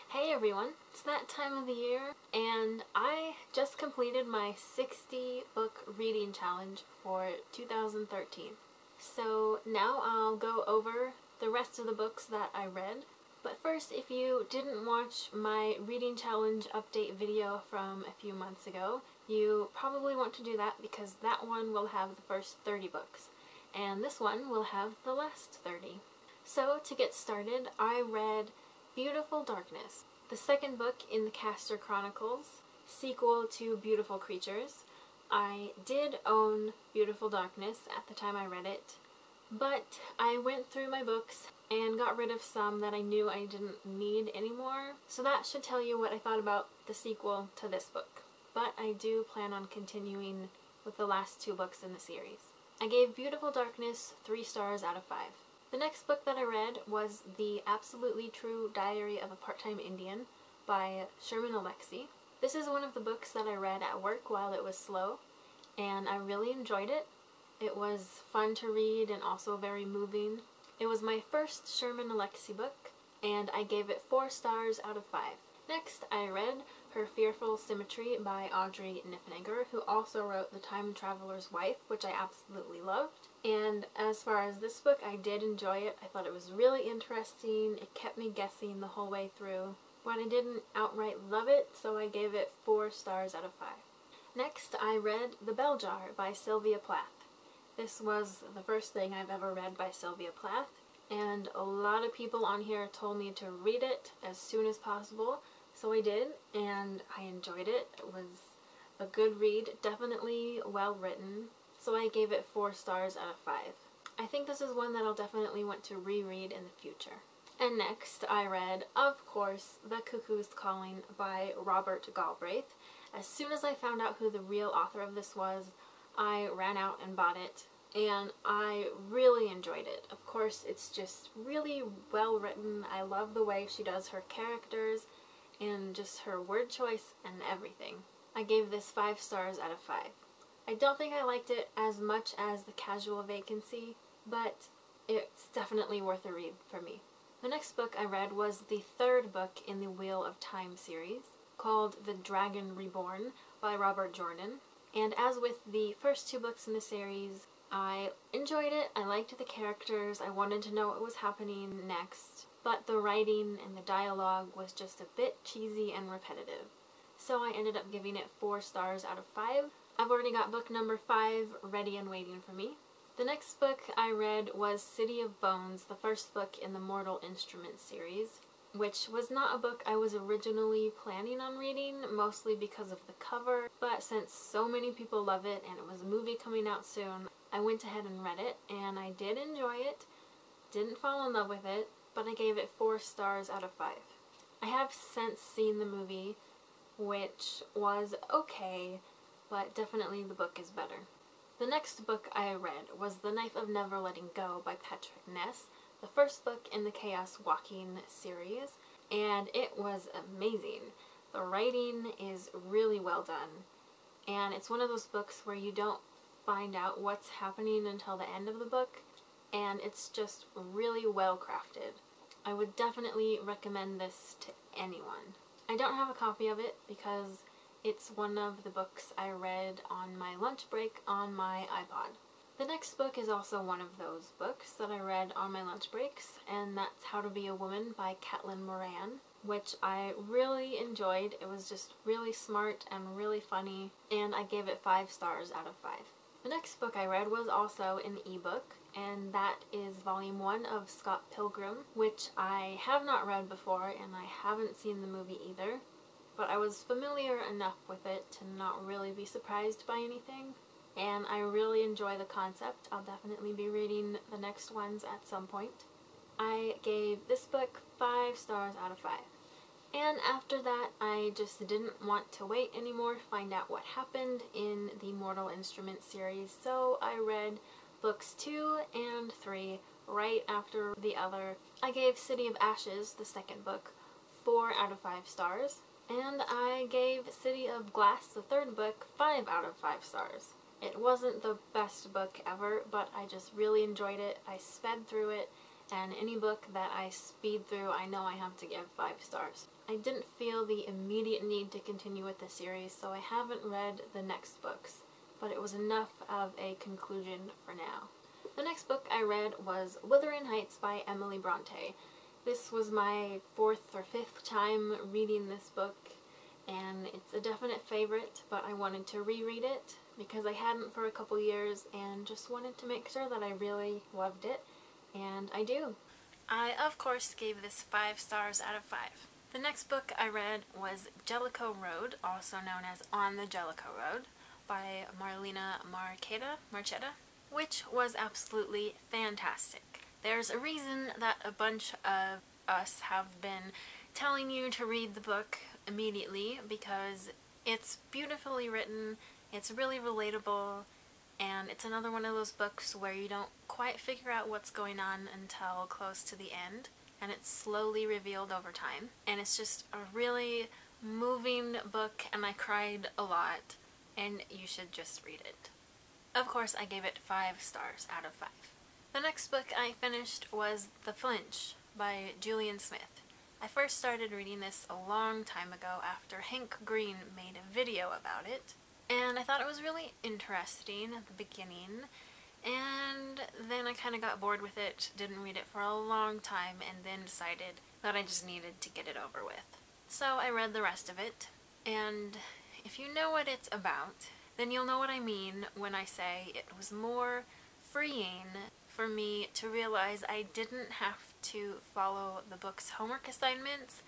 Hey everyone, it's that time of the year and I just completed my 60 book reading challenge for 2013. So now I'll go over the rest of the books that I read. But first, if you didn't watch my reading challenge update video from a few months ago, you probably want to do that because that one will have the first 30 books and this one will have the last 30. So to get started, I read Beautiful Darkness, the second book in the Castor Chronicles, sequel to Beautiful Creatures. I did own Beautiful Darkness at the time I read it, but I went through my books and got rid of some that I knew I didn't need anymore, so that should tell you what I thought about the sequel to this book. But I do plan on continuing with the last two books in the series. I gave Beautiful Darkness 3 stars out of 5. The next book that I read was The Absolutely True Diary of a Part-Time Indian by Sherman Alexie. This is one of the books that I read at work while it was slow, and I really enjoyed it. It was fun to read and also very moving. It was my first Sherman Alexie book, and I gave it 4 stars out of 5. Next, I read Her Fearful Symmetry by Audrey Niffenegger, who also wrote The Time Traveler's Wife, which I absolutely loved. And as far as this book, I did enjoy it. I thought it was really interesting. It kept me guessing the whole way through. But I didn't outright love it, so I gave it 4 stars out of 5. Next, I read The Bell Jar by Sylvia Plath. This was the first thing I've ever read by Sylvia Plath, and a lot of people on here told me to read it as soon as possible, so I did, and I enjoyed it. It was a good read, definitely well written, so I gave it 4 stars out of 5. I think this is one that I'll definitely want to reread in the future. And next I read, of course, The Cuckoo's Calling by Robert Galbraith. As soon as I found out who the real author of this was, I ran out and bought it, and I really enjoyed it. Of course, it's just really well written. I love the way she does her characters and just her word choice and everything. I gave this 5 stars out of 5. I don't think I liked it as much as The Casual Vacancy, but it's definitely worth a read for me. The next book I read was the 3rd book in the Wheel of Time series, called The Dragon Reborn by Robert Jordan. And as with the first 2 books in the series, I enjoyed it. I liked the characters. I wanted to know what was happening next. But the writing and the dialogue was just a bit cheesy and repetitive. So I ended up giving it 4 stars out of 5. I've already got book number 5 ready and waiting for me. The next book I read was City of Bones, the first book in the Mortal Instruments series, which was not a book I was originally planning on reading, mostly because of the cover, but since so many people love it and it was a movie coming out soon, I went ahead and read it, and I did enjoy it. Didn't fall in love with it, but I gave it 4 stars out of 5. I have since seen the movie, which was okay, but definitely the book is better. The next book I read was The Knife of Never Letting Go by Patrick Ness, the first book in the Chaos Walking series, and it was amazing. The writing is really well done, and it's one of those books where you don't find out what's happening until the end of the book, and it's just really well crafted. I would definitely recommend this to anyone. I don't have a copy of it because it's one of the books I read on my lunch break on my iPod. The next book is also one of those books that I read on my lunch breaks, and that's How to Be a Woman by Caitlin Moran, which I really enjoyed. It was just really smart and really funny, and I gave it 5 stars out of 5. The next book I read was also an ebook, and that is Volume 1 of Scott Pilgrim, which I have not read before, and I haven't seen the movie either, but I was familiar enough with it to not really be surprised by anything. And I really enjoy the concept. I'll definitely be reading the next ones at some point. I gave this book 5 stars out of 5. And after that, I just didn't want to wait anymore to find out what happened in the Mortal Instruments series, so I read books 2 and 3 right after the other. I gave City of Ashes, the second book, 4 out of 5 stars. And I gave City of Glass, the third book, 5 out of 5 stars. It wasn't the best book ever, but I just really enjoyed it. I sped through it, and any book that I speed through, I know I have to give 5 stars. I didn't feel the immediate need to continue with the series, so I haven't read the next books, but it was enough of a conclusion for now. The next book I read was Wuthering Heights by Emily Bronte. This was my 4th or 5th time reading this book, and it's a definite favorite, but I wanted to reread it because I hadn't for a couple years and just wanted to make sure that I really loved it, and I do. I, of course, gave this 5 stars out of 5. The next book I read was Jellicoe Road, also known as On the Jellicoe Road, by Marlena Marchetta, which was absolutely fantastic. There's a reason that a bunch of us have been telling you to read the book immediately, because it's beautifully written, it's really relatable, and it's another one of those books where you don't quite figure out what's going on until close to the end, and it's slowly revealed over time. And it's just a really moving book, and I cried a lot, and you should just read it. Of course, I gave it 5 stars out of 5. The next book I finished was The Flinch by Julian Smith. I first started reading this a long time ago after Hank Green made a video about it, and I thought it was really interesting at the beginning, and then I kind of got bored with it, didn't read it for a long time, and then decided that I just needed to get it over with. So I read the rest of it, and if you know what it's about, then you'll know what I mean when I say it was more freeing for me to realize I didn't have to follow the book's homework assignments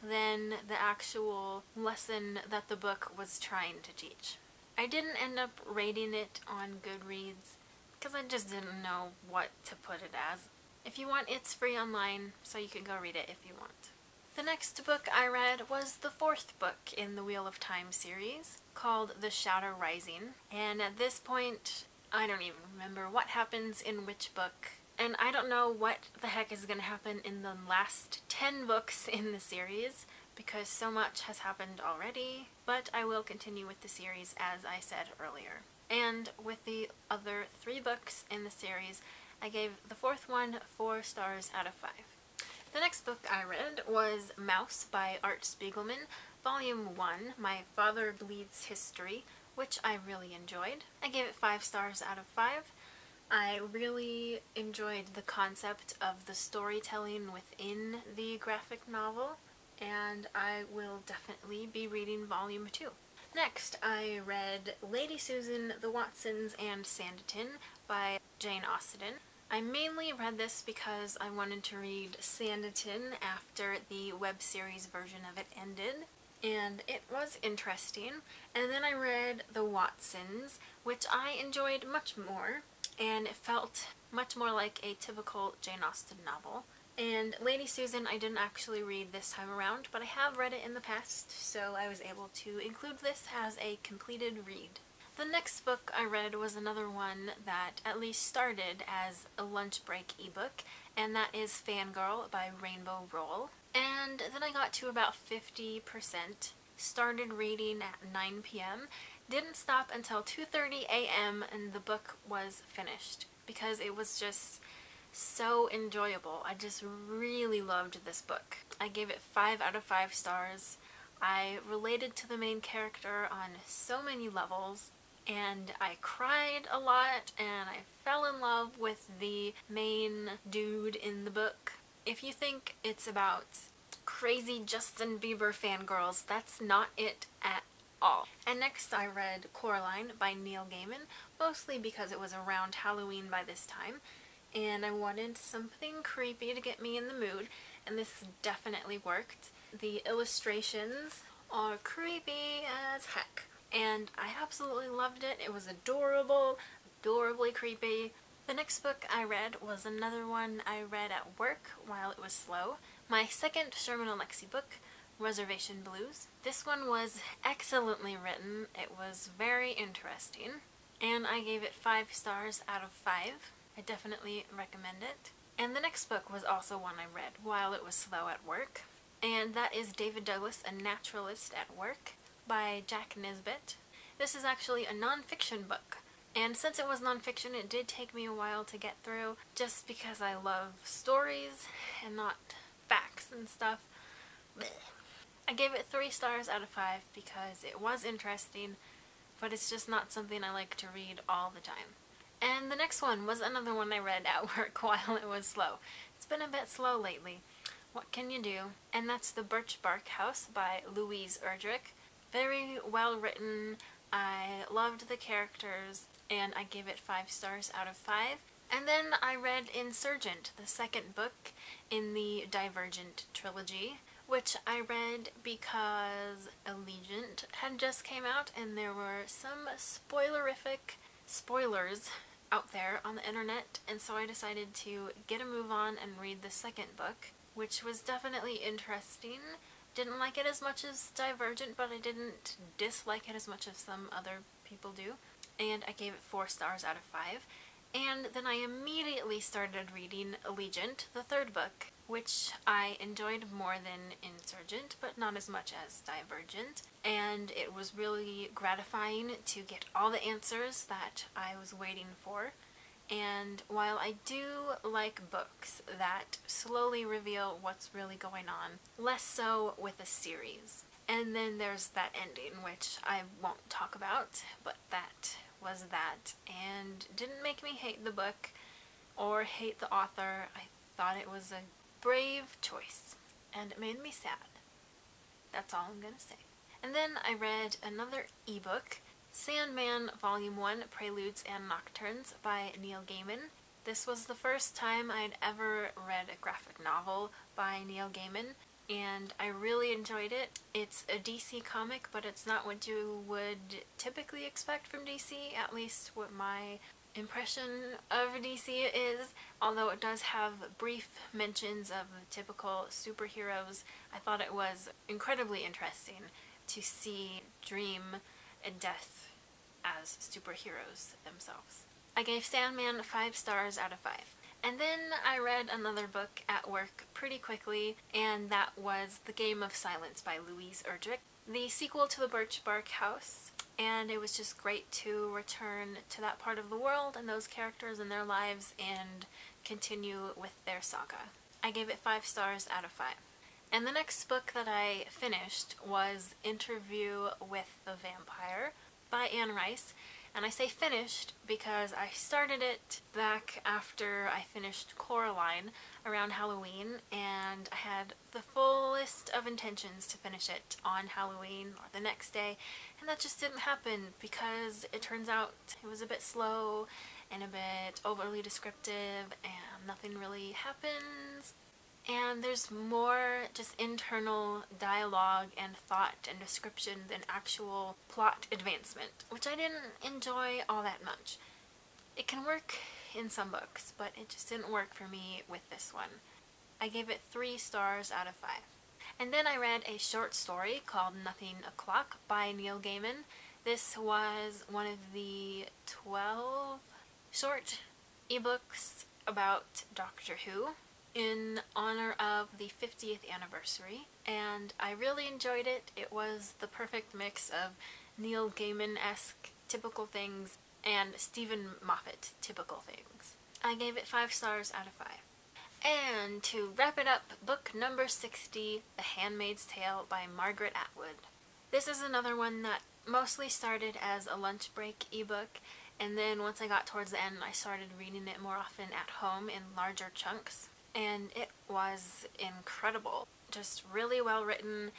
than the actual lesson that the book was trying to teach. I didn't end up rating it on Goodreads because I just didn't know what to put it as. If you want, it's free online, so you can go read it if you want. The next book I read was the 4th book in the Wheel of Time series, called The Shadow Rising, and at this point, I don't even remember what happens in which book, and I don't know what the heck is going to happen in the last 10 books in the series, because so much has happened already, but I will continue with the series as I said earlier. And with the other 3 books in the series, I gave the 4th one 4 stars out of 5. The next book I read was Mouse by Art Spiegelman, Volume 1, My Father Bleeds History, which I really enjoyed. I gave it 5 stars out of 5. I really enjoyed the concept of the storytelling within the graphic novel, and I will definitely be reading Volume 2. Next, I read Lady Susan, The Watsons, and Sanditon by Jane Austen. I mainly read this because I wanted to read Sanditon after the web series version of it ended, and it was interesting. And then I read The Watsons, which I enjoyed much more, and it felt much more like a typical Jane Austen novel. And Lady Susan I didn't actually read this time around, but I have read it in the past, so I was able to include this as a completed read. The next book I read was another one that at least started as a lunch break ebook, and that is Fangirl by Rainbow Roll. And then I got to about 50%, started reading at 9 p.m., didn't stop until 2:30 a.m. and the book was finished because it was just so enjoyable. I just really loved this book. I gave it 5 out of 5 stars. I related to the main character on so many levels, and I cried a lot, and I fell in love with the main dude in the book. If you think it's about crazy Justin Bieber fangirls, that's not it at all. And next I read Coraline by Neil Gaiman, mostly because it was around Halloween by this time, and I wanted something creepy to get me in the mood, and this definitely worked. The illustrations are creepy as heck, and I absolutely loved it. It was adorable, adorably creepy. The next book I read was another one I read at work while it was slow. My second Sherman Alexie book, Reservation Blues. This one was excellently written. It was very interesting, and I gave it 5 stars out of 5. I definitely recommend it. And the next book was also one I read while it was slow at work, and that is David Douglas, A Naturalist at Work by Jack Nisbet. This is actually a non-fiction book, And since it was nonfiction, it did take me a while to get through, just because I love stories and not facts and stuff. Blech. I gave it 3 stars out of 5 because it was interesting, but it's just not something I like to read all the time. And the next one was another one I read at work while it was slow. It's been a bit slow lately. What can you do? And that's The Birch Bark House by Louise Erdrich. Very well written. I loved the characters, and I gave it 5 stars out of 5. And then I read Insurgent, the second book in the Divergent trilogy, which I read because Allegiant had just came out and there were some spoilerific spoilers out there on the internet, and so I decided to get a move on and read the second book, which was definitely interesting. Didn't like it as much as Divergent, but I didn't dislike it as much as some other people do, and I gave it 4 stars out of 5. And then I immediately started reading Allegiant, the third book, which I enjoyed more than Insurgent, but not as much as Divergent. And it was really gratifying to get all the answers that I was waiting for. And while I do like books that slowly reveal what's really going on, less so with a series. And then there's that ending, which I won't talk about, but that was that, and didn't make me hate the book or hate the author. I thought it was a brave choice, and it made me sad. That's all I'm gonna say. And then I read another ebook, Sandman Volume 1, Preludes and Nocturnes by Neil Gaiman. This was the first time I'd ever read a graphic novel by Neil Gaiman, and I really enjoyed it. It's a DC comic, but it's not what you would typically expect from DC, at least what my impression of DC is. Although it does have brief mentions of the typical superheroes, I thought it was incredibly interesting to see Dream and Death as superheroes themselves. I gave Sandman 5 stars out of 5. And then I read another book at work pretty quickly, and that was The Game of Silence by Louise Erdrich, the sequel to The Birch Bark House, and it was just great to return to that part of the world and those characters and their lives and continue with their saga. I gave it 5 stars out of 5. And the next book that I finished was Interview with the Vampire by Anne Rice. And I say finished because I started it back after I finished Coraline around Halloween, and I had the fullest of intentions to finish it on Halloween or the next day, and that just didn't happen because it turns out it was a bit slow and a bit overly descriptive and nothing really happens. And there's more just internal dialogue and thought and description than actual plot advancement, which I didn't enjoy all that much. It can work in some books, but it just didn't work for me with this one. I gave it 3 stars out of 5. And then I read a short story called Nothing O'Clock by Neil Gaiman. This was one of the 12 short ebooks about Doctor Who in honor of the 50th anniversary, and I really enjoyed it. It was the perfect mix of Neil Gaiman-esque typical things and Stephen Moffat typical things. I gave it 5 stars out of 5. And to wrap it up, book number 60, The Handmaid's Tale by Margaret Atwood. This is another one that mostly started as a lunch break ebook, and then once I got towards the end I started reading it more often at home in larger chunks. And it was incredible. Just really well written,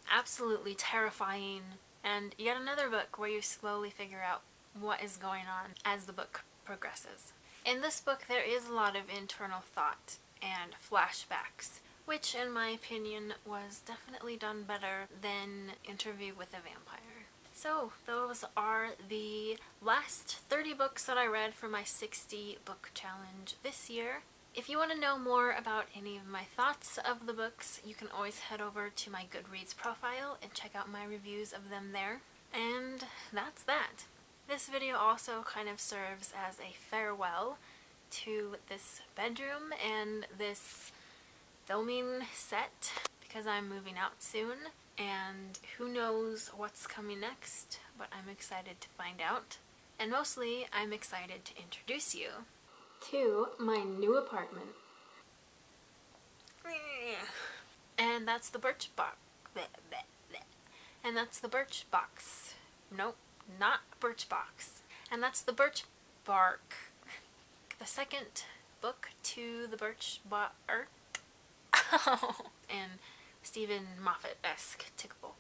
absolutely terrifying, and yet another book where you slowly figure out what is going on as the book progresses. In this book there is a lot of internal thought and flashbacks, which in my opinion was definitely done better than Interview with a Vampire. So those are the last 30 books that I read for my 60 book challenge this year. If you want to know more about any of my thoughts of the books, you can always head over to my Goodreads profile and check out my reviews of them there. And that's that. This video also kind of serves as a farewell to this bedroom and this filming set, because I'm moving out soon, and who knows what's coming next, but I'm excited to find out. And mostly, I'm excited to introduce you to my new apartment. And that's the birch box. And that's the birch box. Nope, not birch box. And that's the birch bark. The second book to the birch bark. And Stephen Moffat-esque tickle.